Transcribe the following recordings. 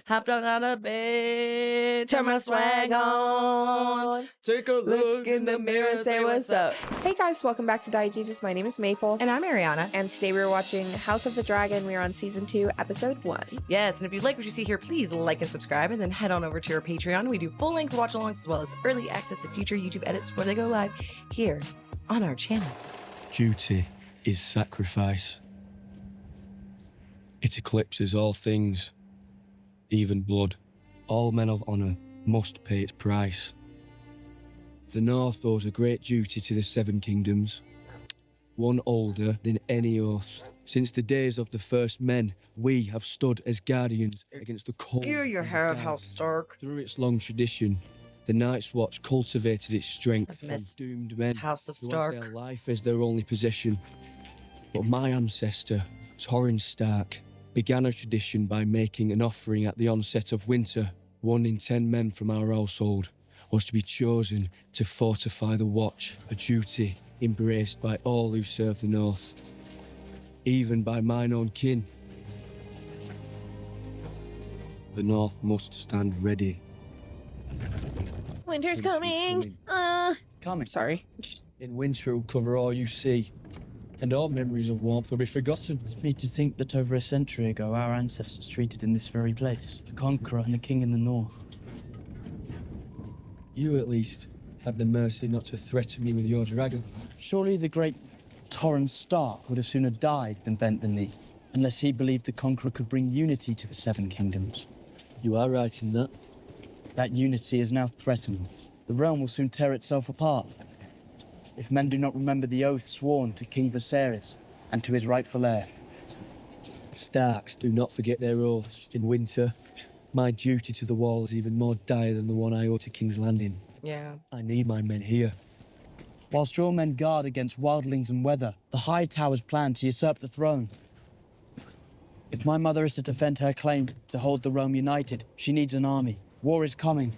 Hopped on out of bed, turn my swag on. Take a look in the mirror and say what's up. Hey guys, welcome back to Diegesis. My name is Maple. And I'm Arianna. And today we're watching House of the Dragon. We're on Season 2, Episode 1. Yes, and if you like what you see here, please like and subscribe, and then head on over to our Patreon. We do full-length watch-alongs as well as early access to future YouTube edits before they go live here on our channel. Duty is sacrifice. It eclipses all things, even blood. All men of honour must pay its price. The North owes a great duty to the Seven Kingdoms, one older than any oath. Since the days of the first men, we have stood as guardians against the cold. Gear your and hair the of dark. House Stark. Through its long tradition, the Night's Watch cultivated its strength from missed doomed men House of who had Stark. their life as their only possession. But my ancestor, Torrhen Stark, began a tradition by making an offering at the onset of winter. 1 in 10 men from our household was to be chosen to fortify the Watch, a duty embraced by all who serve the North, even by mine own kin. The North must stand ready. Winter's coming. Coming. Sorry. In winter, it will cover all you see, and all memories of warmth will be forgotten. It's me to think that over a century ago, our ancestors treated in this very place, the conqueror and the king in the north. You, at least, had the mercy not to threaten me with your dragon. Surely the great Torrhen Stark would have sooner died than bent the knee, unless he believed the conqueror could bring unity to the Seven Kingdoms. You are right in that. That unity is now threatened. The realm will soon tear itself apart. If men do not remember the oath sworn to King Viserys and to his rightful heir. Starks do not forget their oaths. In winter, my duty to the wall is even more dire than the one I owe to King's Landing. Yeah. I need my men here. Whilst your men guard against wildlings and weather, the Hightowers plan to usurp the throne. If my mother is to defend her claim to hold the realm united, she needs an army. War is coming.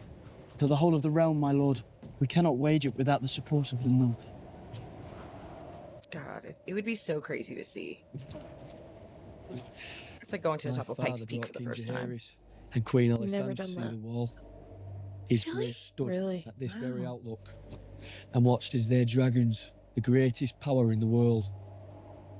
To the whole of the realm, my lord. We cannot wage it without the support of the North. God, it would be so crazy to see. It's like going to the top of Pike's Peak for the first time. Jacaerys and Queen Never Alicent done to see that. the wall. His Really? grace stood Really? at this Wow. very outlook and watched as their dragons, the greatest power in the world,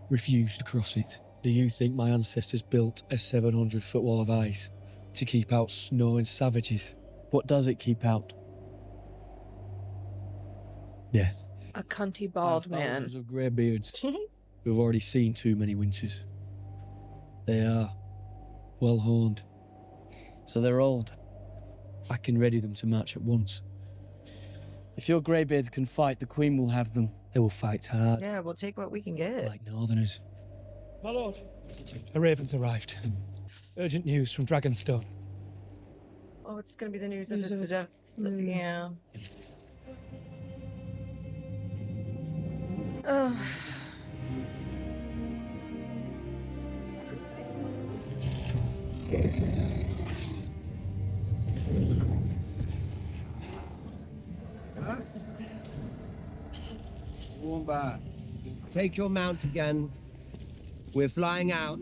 refused to cross it. Do you think my ancestors built a 700-foot wall of ice to keep out snow and savages? What does it keep out? Death. A cunty I have bald man. thousands of greybeards who've already seen too many winters. They are well-honed. So they're old. I can ready them to march at once. If your greybeards can fight, the Queen will have them. They will fight hard, Yeah, we'll take what we can get. like Northerners. My lord, a raven's arrived. Urgent news from Dragonstone. Oh, it's gonna be the news of News of the death. Yeah. Oh. Warmbar, take your mount again. We're flying out.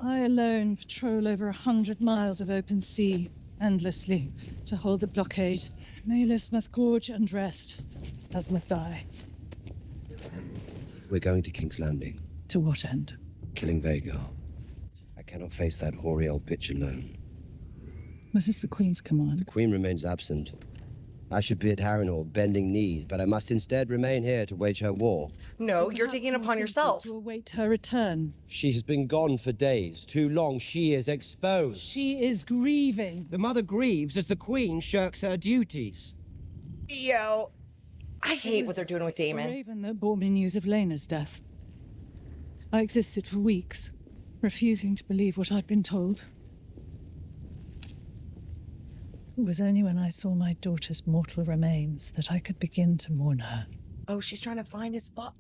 I alone patrol over 100 miles of open sea, endlessly, to hold the blockade. Maelys must gorge and rest, as must I. We're going to King's Landing, To what end? killing Vhagar. I cannot face that hoary old bitch alone. Was this the Queen's command? The Queen remains absent. I should be at Harrenhal, bending knees, but I must instead remain here to wage her war. No, you're Perhaps taking it more upon simply yourself. To await her return. She has been gone for days. Too long. She is exposed. She is grieving. The mother grieves as the Queen shirks her duties. Yo, I hate what they're doing with The Damon. raven that brought me news of Laena's death. I existed for weeks, refusing to believe what I'd been told. It was only when I saw my daughter's mortal remains that I could begin to mourn her. Oh, she's trying to find his spot.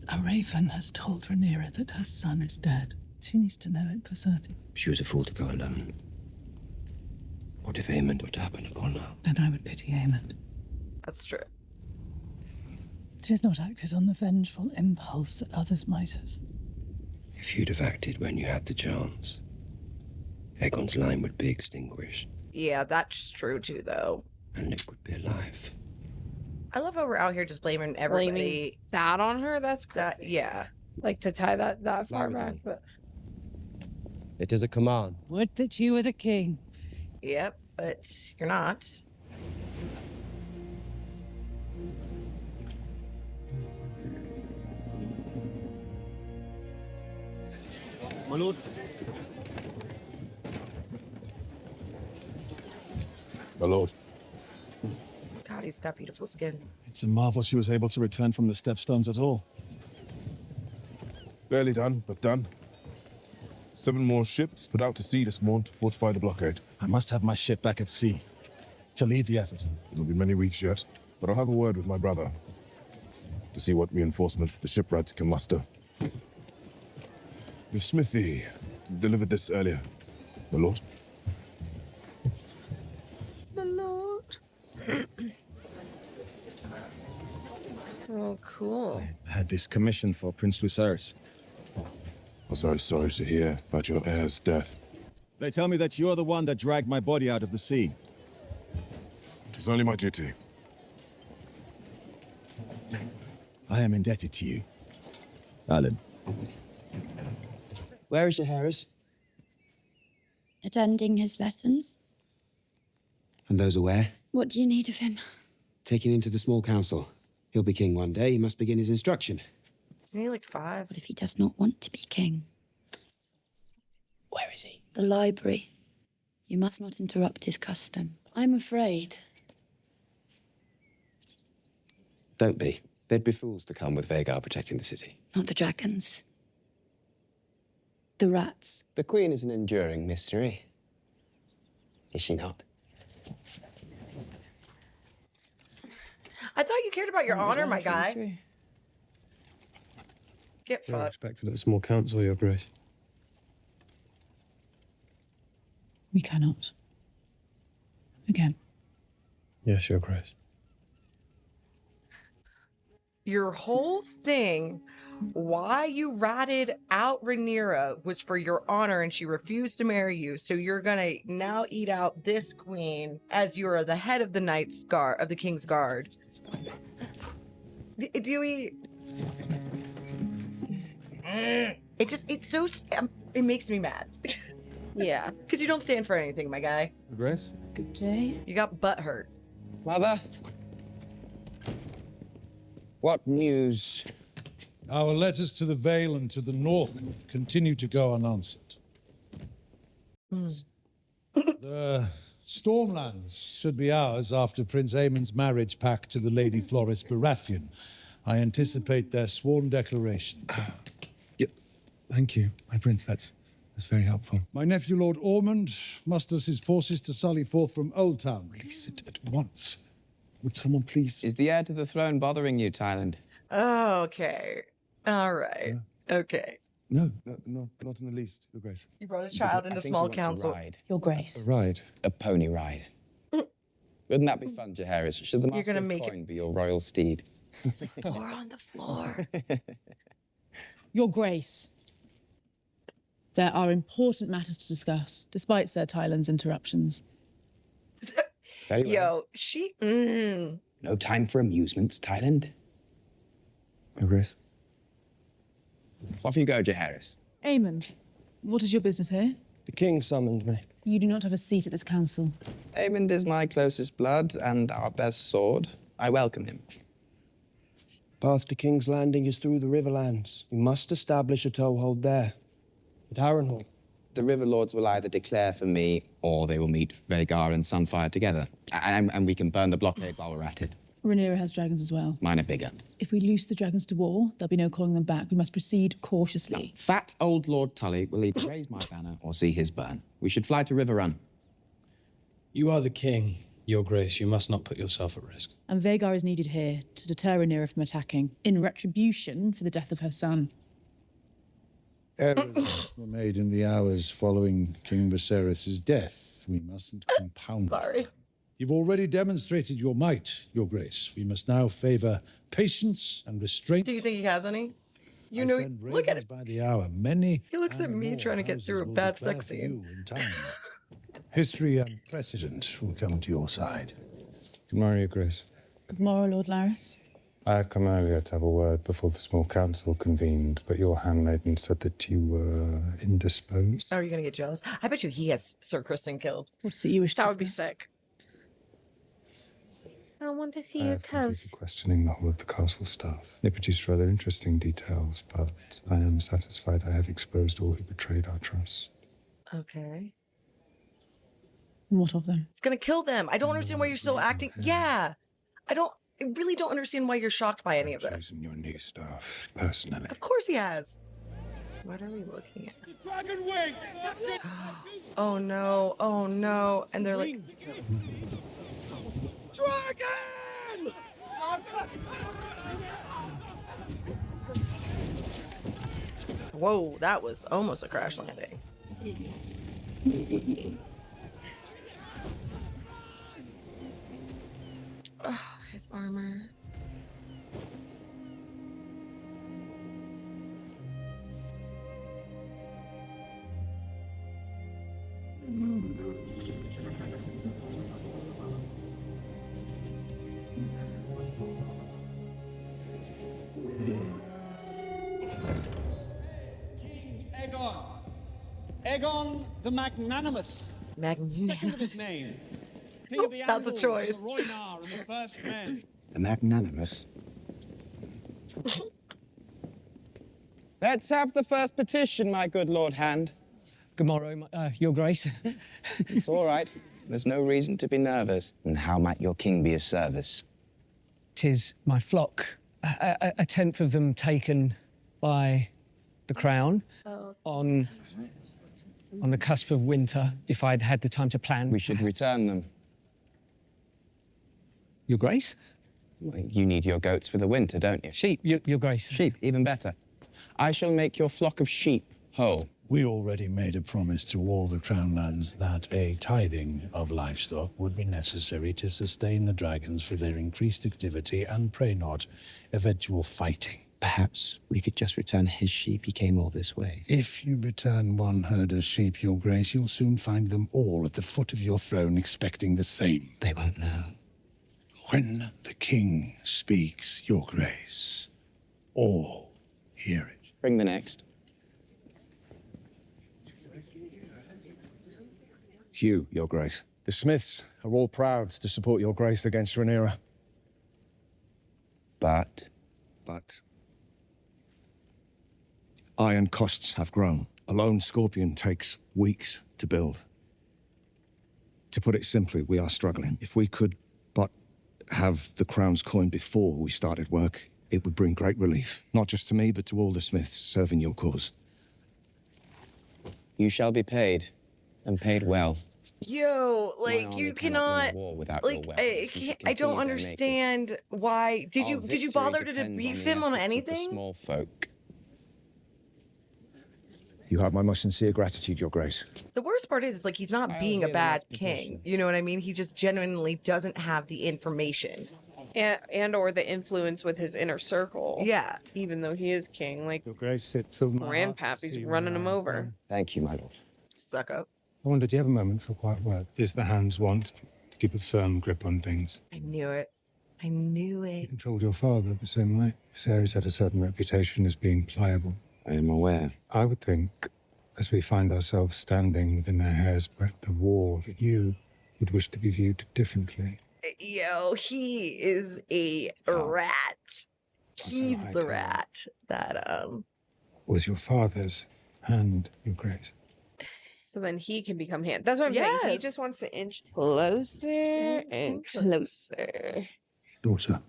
A raven has told Rhaenyra that her son is dead. She needs to know it for certain. She was a fool to go alone. What if Aemond were to happen upon her? Then I would pity Aemond. That's true. She's not acted on the vengeful impulse that others might have. If you'd have acted when you had the chance, Aegon's line would be extinguished, Yeah, that's true too, though. and Luke would be alive. I love how we're out here just blaming everybody. Blaming that on her? That's crazy. That, yeah. Like to tie that far Fly with back, me. but It is a command. Would that you were the king. Yep, but you're not. My lord. My lord. God, he's got beautiful skin. It's a marvel she was able to return from the stepstones at all. Barely done, but done. 7 more ships put out to sea this morning to fortify the blockade. I must have my ship back at sea to lead the effort. It'll be many weeks yet, but I'll have a word with my brother to see what reinforcements the shipwrights can muster. The smithy delivered this earlier, my lord. my lord. Oh, cool. I had this commission for Prince Lucerys. I was very sorry to hear about your heir's death. They tell me that you're the one that dragged my body out of the sea. It was only my duty. I am indebted to you, Alan. Where is Jacaerys? Attending his lessons. And those aware? What do you need of him? Take him into the small council. He'll be king one day. He must begin his instruction. Isn't he like 5? What if he does not want to be king? Where is he? The library. You must not interrupt his custom. I'm afraid. Don't be. They'd be fools to come with Vhagar protecting the city. Not the dragons. The rats. The Queen is an enduring mystery. Is she not? I thought you cared about your honor, my guy. Get You're fucked. expected at a small council, Your Grace. We cannot. Again. Yes, Your Grace. Your whole thing, why you ratted out Rhaenyra was for your honor and she refused to marry you. So you're gonna now eat out this queen as you're the head of the Knight's Guard, of the King's Guard. Do we... it makes me mad. Yeah. Because you don't stand for anything, my guy. Your Grace? Good day. You got butt hurt. Mother? What news? Our letters to the Vale and to the north continue to go unanswered. The Stormlands should be ours after Prince Aemon's marriage pact to the Lady Floris Baratheon. I anticipate their sworn declaration. Yeah. Thank you, my prince. That's very helpful. My nephew, Lord Ormond, musters his forces to sally forth from Old Town. Release it at once. Would someone please? Is the heir to the throne bothering you, Tyland? Okay. All right. Yeah. Okay. No, not in the least, Your Grace. You brought a child into small council. Ride. Your Grace. A ride? A pony ride. Wouldn't that be fun, Jacaerys? Should the You're master gonna of make coin be your royal steed? Or on the floor. Your Grace. There are important matters to discuss, despite Sir Tyland's interruptions. Very well. Yo, she... No time for amusements, Tyland. Your Grace. Off you go, Jacaerys. Aemon, what is your business here? The king summoned me. You do not have a seat at this council. Aemond is my closest blood and our best sword. I welcome him. Path to King's Landing is through the Riverlands. We must establish a toehold there. At Harrenhal. The River Lords will either declare for me, or they will meet Vhagar and Sunfire together. And we can burn the blockade while we're at it. Rhaenyra has dragons as well. Mine are bigger. If we loose the dragons to war, there'll be no calling them back. We must proceed cautiously. Fat old Lord Tully will either raise my banner or see his burn. We should fly to Riverrun. You are the king, Your Grace. You must not put yourself at risk. And Vhagar is needed here to deter Rhaenyra from attacking, in retribution for the death of her son. Errors were made in the hours following King Viserys' death. We mustn't compound them. Sorry. You've already demonstrated your might, Your Grace. We must now favor patience and restraint. Do you think he has any? You know, send look at ravens it. by the hour. Many. He looks at and me more trying to get houses through a will bad declare sex for scene. you in time. History and precedent will come to your side. Good morning, Your Grace. Good morrow, Lord Laris. I had come earlier to have a word before the small council convened, but your handmaiden said that you were indisposed. Are you gonna get jealous? I bet you he has Sir Kristen killed. What's it you wish to That would be discuss? sick. I want to see I your have completed toes. questioning the whole of the castle staff. They produced rather interesting details, but I am satisfied I have exposed all who betrayed our trust. Okay. What of them? It's gonna kill them. I don't understand why you're still acting. Yeah. I really don't understand why you're shocked by any of this. Chosen your new staff personally. Of course he has. What are we looking at? Dragon wing! Oh no, oh no. And they're like, Dragon! whoa, that was almost a crash landing. Oh, his armor. King Aegon. Aegon the Magnanimous. Second of his name. King of the That's a Andals choice. and the Rhaenyra and the First Men. The magnanimous. Let's have the first petition, my good Lord Hand. Good morrow, Your Grace. It's all right. There's no reason to be nervous. And how might your king be of service? 'Tis my flock. A tenth of them taken by the crown on the cusp of winter, if I'd had the time to plan. We should return them. Your Grace? Well, you need your goats for the winter, don't you? Sheep, Your Grace. Sheep, even better. I shall make your flock of sheep whole. We already made a promise to all the Crown lands that a tithing of livestock would be necessary to sustain the dragons for their increased activity and, pray not, eventual fighting. Perhaps we could just return his sheep. He came all this way. If you return one herd of sheep, Your Grace, you'll soon find them all at the foot of your throne expecting the same. They won't know. When the king speaks, Your Grace, all hear it. Bring the next. Hugh, Your Grace. The Smiths are all proud to support Your Grace against Rhaenyra. But iron costs have grown. A lone scorpion takes weeks to build. To put it simply, we are struggling. If we could but have the crown's coin before we started work, it would bring great relief. Not just to me, but to all the Smiths serving your cause. You shall be paid, and paid well. Yo, like army you cannot win a cannot. war without Like your weapons. You should I don't continue their understand why. Did Our you victory bother to depends debrief the him on efforts of the anything? small folk. You have my most sincere gratitude, Your Grace. The worst part is like he's not being a hear the bad next petition. king. You know what I mean? He just genuinely doesn't have the information. And or the influence with his inner circle. Yeah. Even though he is king, like Your Grace, it filled my heart to Grandpappy's see you running him now. over. Thank you, my lord. Suck up. I wonder, do you have a moment for quiet word? Is the hand's want to keep a firm grip on things? I knew it. I knew it. You controlled your father the same way. Viserys had a certain reputation as being pliable. I am aware. I would think, as we find ourselves standing within a hair's breadth of war, that you would wish to be viewed differently. Yo, he is a rat. He's the Hightower. rat that Was your father's hand, Your Grace? So then he can become hand. That's what I'm saying. He Yes. just wants to inch closer and closer. Daughter.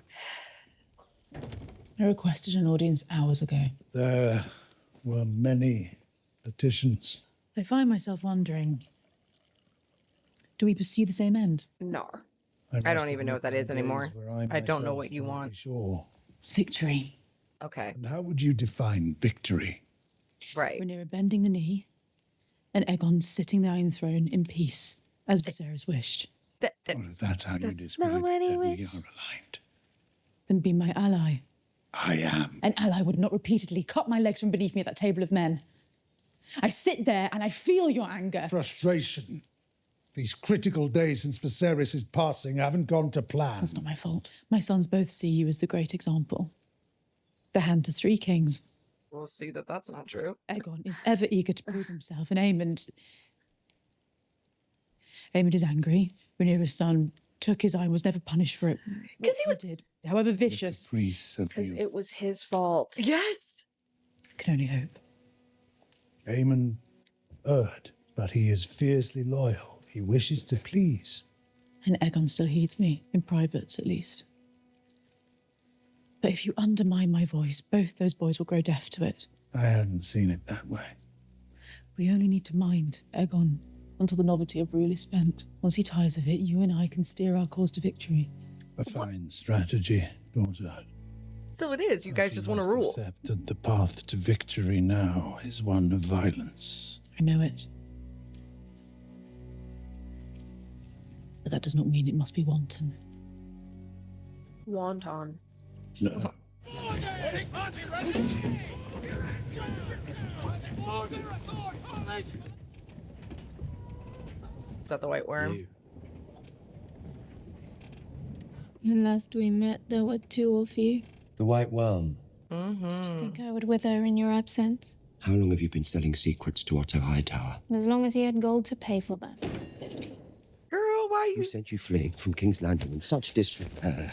I requested an audience hours ago. There were many petitions. I find myself wondering, do we pursue the same end? No. I don't even know what that is anymore. I don't know what you myself want. Sure. It's victory. Okay. And how would you define victory? Right. Rhaenyra bending the knee, and Aegon sitting there on the throne in peace, as Viserys wished. Well, if that's how you That's describe not it, what he then we wished. are aligned. Then be my ally. I am. An ally would not repeatedly cut my legs from beneath me at that table of men. I sit there and I feel your anger. Frustration. These critical days since Viserys' passing haven't gone to plan. That's not my fault. My sons both see you as the great example. The hand to 3 kings. We'll see that that's not true. Aegon is ever eager to prove himself, and Aemond is angry. Rhaenyra's son took his eye and was never punished for it. Because he did, however vicious. Because it was his fault. Yes. I can only hope. Aemon erred, but he is fiercely loyal. He wishes to please. And Aegon still heeds me, in private at least. But if you undermine my voice, both those boys will grow deaf to it. I hadn't seen it that way. We only need to mind Aegon until the novelty of rule is spent. Once he tires of it, you and I can steer our course to victory. A fine strategy, daughter. So it is. You guys just want to must rule. accept that the path to victory now is one of violence. I know it. But that does not mean it must be wanton. Wanton. No. Is that the white worm? When last we met, there were 2 of you. The White Worm. Did you think I would wither in your absence? How long have you been selling secrets to Otto Hightower? As long as he had gold to pay for them. Girl, why you... Who sent you fleeing from King's Landing in such disrepair?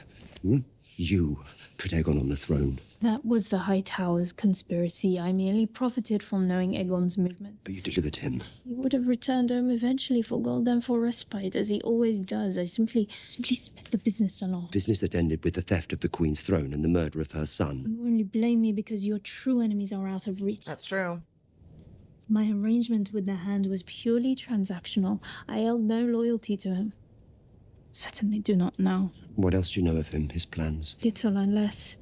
You put Aegon on the throne. That was the Hightower's conspiracy. I merely profited from knowing Aegon's movements. But you delivered him. He would have returned home eventually for gold and for respite, as he always does. I simply split the business along. Business that ended with the theft of the Queen's throne and the murder of her son. You only blame me because your true enemies are out of reach. That's true. My arrangement with the Hand was purely transactional. I held no loyalty to him. Certainly do not now. What else do you know of him, his plans? Little unless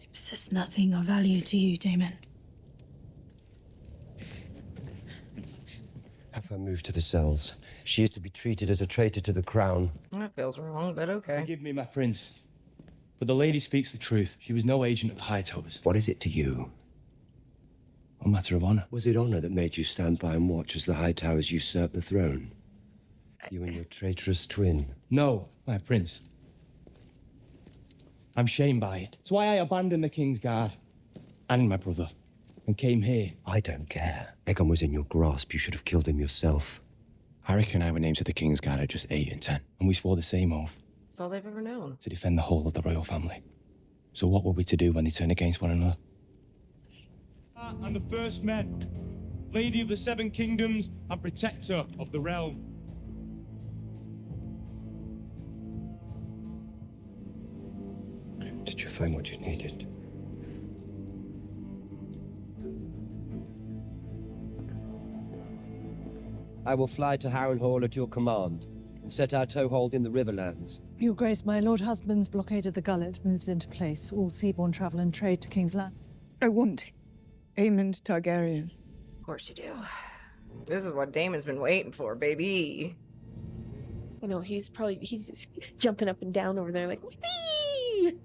I possess nothing of value to you, Damon. Have her moved to the cells. She is to be treated as a traitor to the crown. That feels wrong, but okay. Forgive me, my prince. But the lady speaks the truth. She was no agent of the Hightowers. What is it to you? A matter of honor. Was it honor that made you stand by and watch as the Hightowers usurped the throne? You and your traitorous twin. No, my prince. I'm shamed by it. It's why I abandoned the King's Guard and my brother and came here. I don't care. Aegon was in your grasp. You should have killed him yourself. I reckon I were named to the King's Guard at just 8 and 10. And we swore the same oath. That's all they've ever known. To defend the whole of the royal family. So what were we to do when they turned against one another? And the first men, Lady of the 7 Kingdoms and Protector of the Realm. Did you find what you needed? I will fly to Harrenhal at your command and set our toehold in the Riverlands. Your Grace, my Lord Husband's blockade of the gullet moves into place. All seaborne travel and trade to King's Land. I want Aemond Targaryen. Of course you do. This is what Damon's been waiting for, baby. I know, he's just jumping up and down over there like, whee!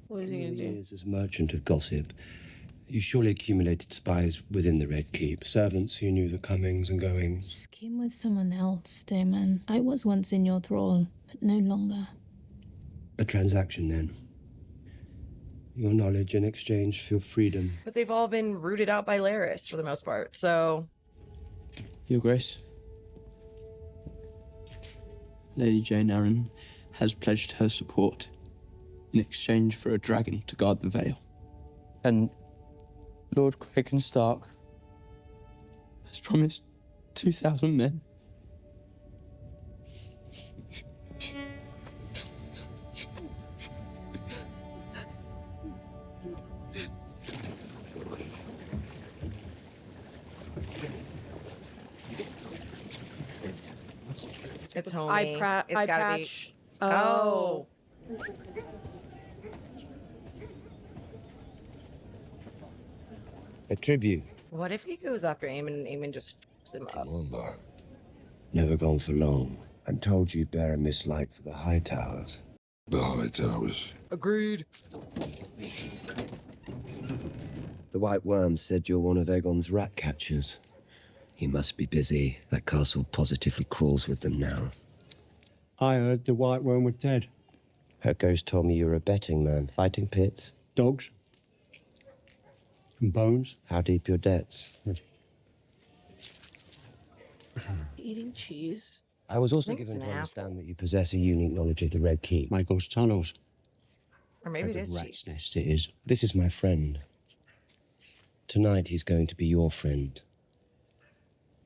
What is he gonna do? Years as merchant of gossip, you surely accumulated spies within the Red Keep, servants who knew the comings and goings. Scheme with someone else, Damon. I was once in your thrall, but no longer. A transaction, then. Your knowledge in exchange for freedom. But they've all been rooted out by Larys for the most part, so... Your Grace. Lady Jane Arryn has pledged her support in exchange for a dragon to guard the Vale. And Lord Cragen Stark has promised 2,000 men. It's homie. It's eye gotta patch. be... Oh. A tribute. What if he goes after Aemon and Aemon just fucks him up? Never gone for long. I'm told you bear a mislike for the Hightowers. The Hightowers. Agreed. The White Worm said you're one of Aegon's rat catchers. He must be busy. That castle positively crawls with them now. I heard the White Worm was dead. Her ghost told me you're a betting man. Fighting pits? Dogs. And bones. How deep your debts? Eating cheese. I was also I think it's given to an understand that you possess a unique knowledge of the Red Keep. My ghost tunnels. Or maybe it A is rat's cheese. nest it is. This is my friend. Tonight he's going to be your friend.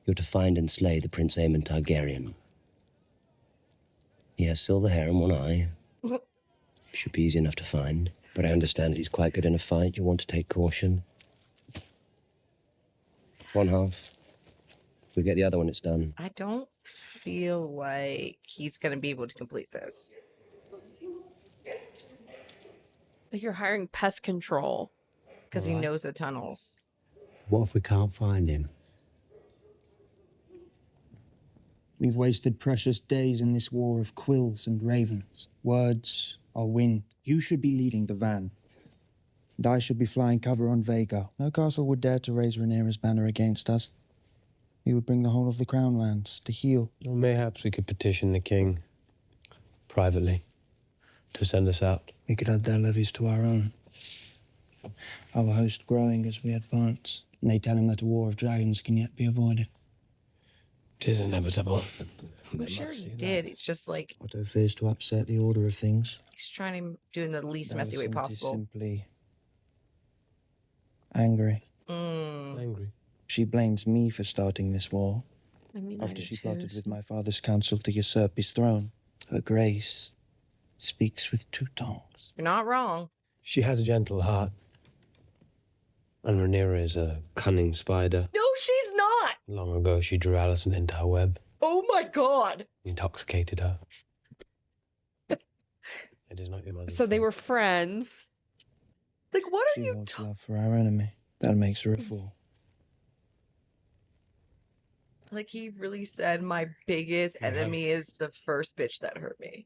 You're to find and slay the Prince Aemon Targaryen. He has silver hair and one eye. Should be easy enough to find. But I understand he's quite good in a fight. You want to take caution. One half. We get the other when it's done. I don't feel like he's gonna be able to complete this. Like you're hiring pest control. Because he knows the tunnels. What if we can't find him? We've wasted precious days in this war of quills and ravens. Words are wind. You should be leading the van. And I should be flying cover on Vhagar. No castle would dare to raise Rhaenyra's banner against us. We would bring the whole of the Crown Lands to heel. Or mayhaps we could petition the king, privately, to send us out. We could add their levies to our own. Our host growing as we advance. And they tell him that a war of dragons can yet be avoided. 'Tis inevitable. I'm sure he did. It's just like Otto fears to upset the order of things. he's trying to do it in the least messy way Alicent is possible. simply angry. Angry. She blames me for starting this war. I mean, I After do she too, plotted so- with my father's council to usurp his throne. Her grace speaks with two tongues. You're not wrong. She has a gentle heart. And Rhaenyra is a cunning spider. No, she's not. Long ago, she drew Alicent into her web, Oh my god. intoxicated her. It is not your mother's So they were friends. Like, what are She you? holds love for our enemy. That makes her a fool. Like he really said, my biggest enemy is the first bitch that hurt me.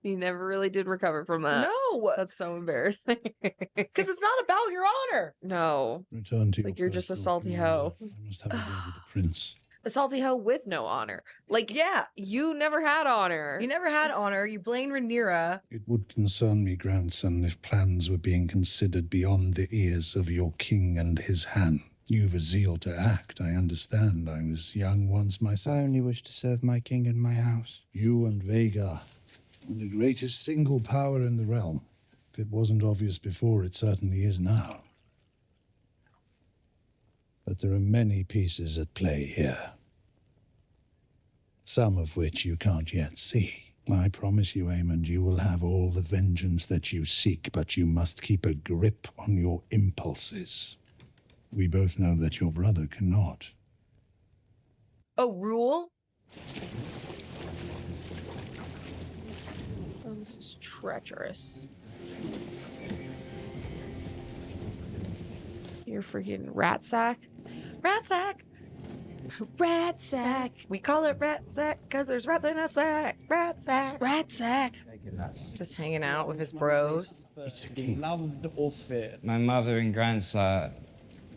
He never really did recover from that. No, That's so embarrassing. because it's not about your honor. No. Return to your Like you're just a personal salty hoe. I must have a word with the prince. A salty hoe with no honor. Like, Yeah, you never had honor. you never had honor. You blamed Rhaenyra. It would concern me, grandson, if plans were being considered beyond the ears of your king and his hand. You've a zeal to act, I understand. I was young once I myself. only wish to serve my king and my house. You and Vhagar are the greatest single power in the realm. If it wasn't obvious before, it certainly is now. But there are many pieces at play here. Some of which you can't yet see. I promise you, Aemond, you will have all the vengeance that you seek, but you must keep a grip on your impulses. We both know that your brother cannot. Oh, rule? Oh, this is treacherous. You're freaking rat sack. Rat sack. Rat sack. We call it rat sack because there's rats in a sack. Rat sack. Rat sack. Just hanging out with his bros. Loved or feared. My mother and grandsire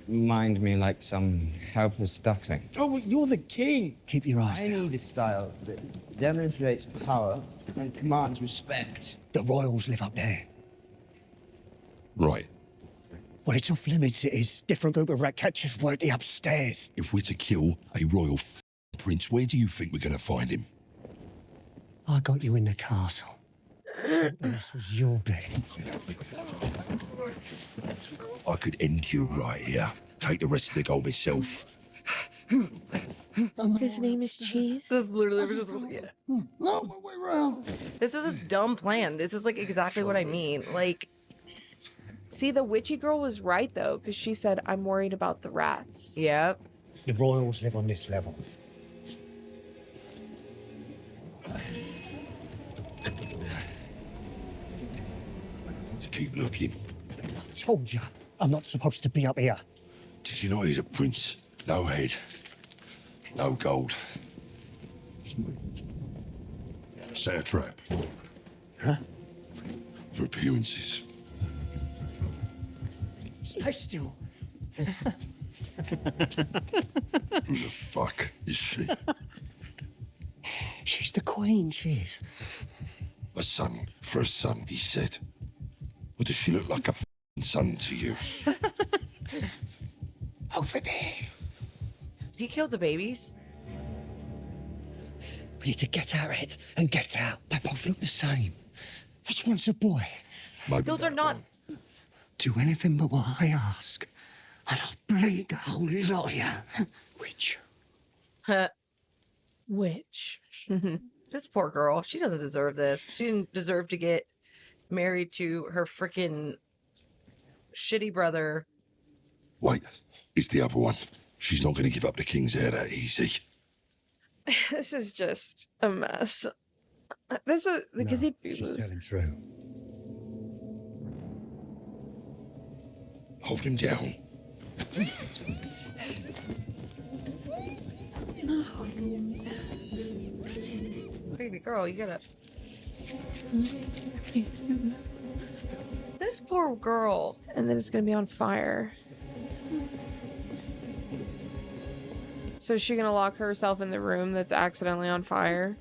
mind me like some helpless duckling. Oh, you're the king. Keep your eyes I need a style that demonstrates power and commands respect. The royals live up there. Right. Well, it's off limits, it is. Different group of rat catchers work the upstairs. If we're to kill a royal prince, where do you think we're going to find him? I got you in the castle. This was your bed. I could end you right here. Take the rest of the gold myself. His name is Cheese. This is literally just No, my way round. This is his dumb plan. This is like exactly what I mean. Like, See, the witchy girl was right, though, because she said, I'm worried about the rats. yep. The royals live on this level. To keep looking. I told you, I'm not supposed to be up here. Did you not hear the prince? No head, no gold. Set a trap. Huh? For appearances. Stay still. Who the fuck is she? She's the queen, she is. A son for a son, he said. Or does she look like a son to you? Over there. Did he kill the babies? We need to get our head and get out. They both look the same. This one's a boy. Those are not. Do anything but what I ask, and I'll bleed the whole lot of you. Witch. Witch. This poor girl. She doesn't deserve this. She didn't deserve to get married to her freaking shitty brother. Wait, it's the other one. She's not going to give up the king's heir that easy. This is just a mess. This is because She's telling true. Hold him down. No. Baby girl, you gotta. This poor girl. And then it's gonna be on fire. So is she gonna lock herself in the room that's accidentally on fire?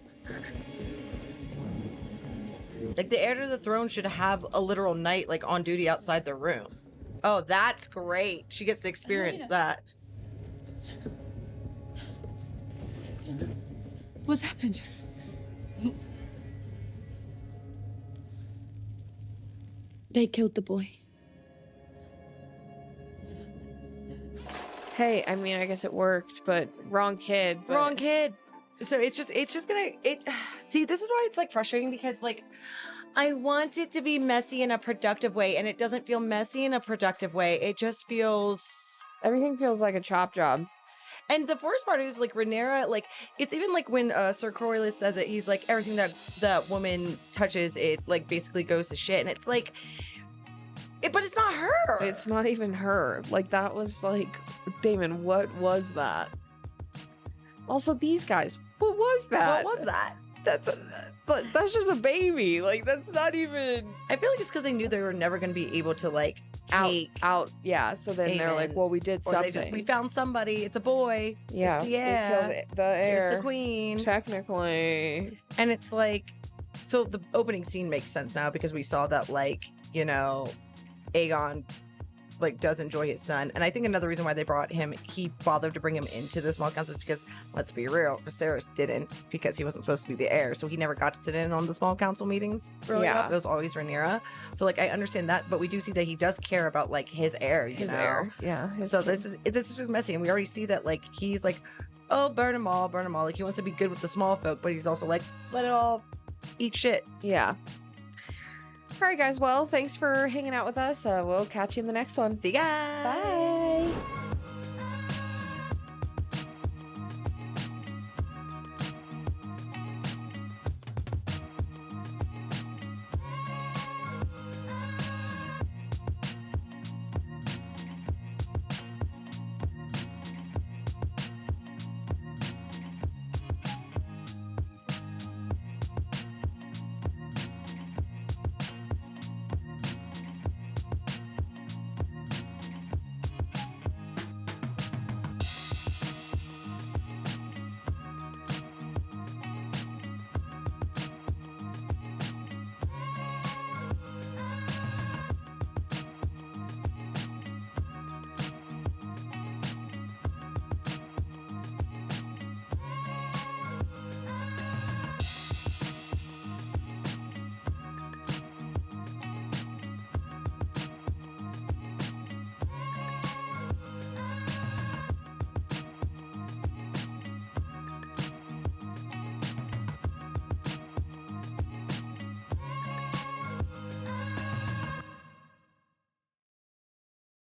Like, the heir to the throne should have a literal knight, like, on duty outside the room. Oh, that's great. She gets to experience that. What's happened? They killed the boy. Hey, I mean, I guess it worked, but wrong kid. But... Wrong kid. So it's just gonna, see, this is why it's, like, frustrating, because, like, I want it to be messy in a productive way, and it doesn't feel messy in a productive way. It just feels... Everything feels like a chop job. And the worst part is, like, Rhaenyra, like, it's even, like, when Sir Corlys says it, he's like, everything that woman touches, it, like, basically goes to shit. And it's like, but it's not her. It's not even her. Like, that was, like, Damon, what was that? Also, these guys, what was that? What was that? That's just a baby. Like, that's not even... I feel like it's because they knew they were never going to be able to, like, take out. Yeah, so then they're like, well, we did something. We found somebody. It's a boy. Yeah. Yeah. We killed the heir. It's the queen. Technically. And it's like, so the opening scene makes sense now because we saw that, like, you know, Aegon, like, does enjoy his son. And I think another reason why they brought him, he bothered to bring him into the small council is because, let's be real, Viserys didn't, because he wasn't supposed to be the heir. So he never got to sit in on the small council meetings. Really up. It was always Rhaenyra. So, like, I understand that, but we do see that he does care about, like, his heir, you know? Heir. Yeah. So this is just messy. And we already see that, like, he's like, oh, burn them all. Like, he wants to be good with the small folk, but he's also like, let it all eat shit. Yeah. All right, guys. Well, thanks for hanging out with us. We'll catch you in the next one. See ya. Bye.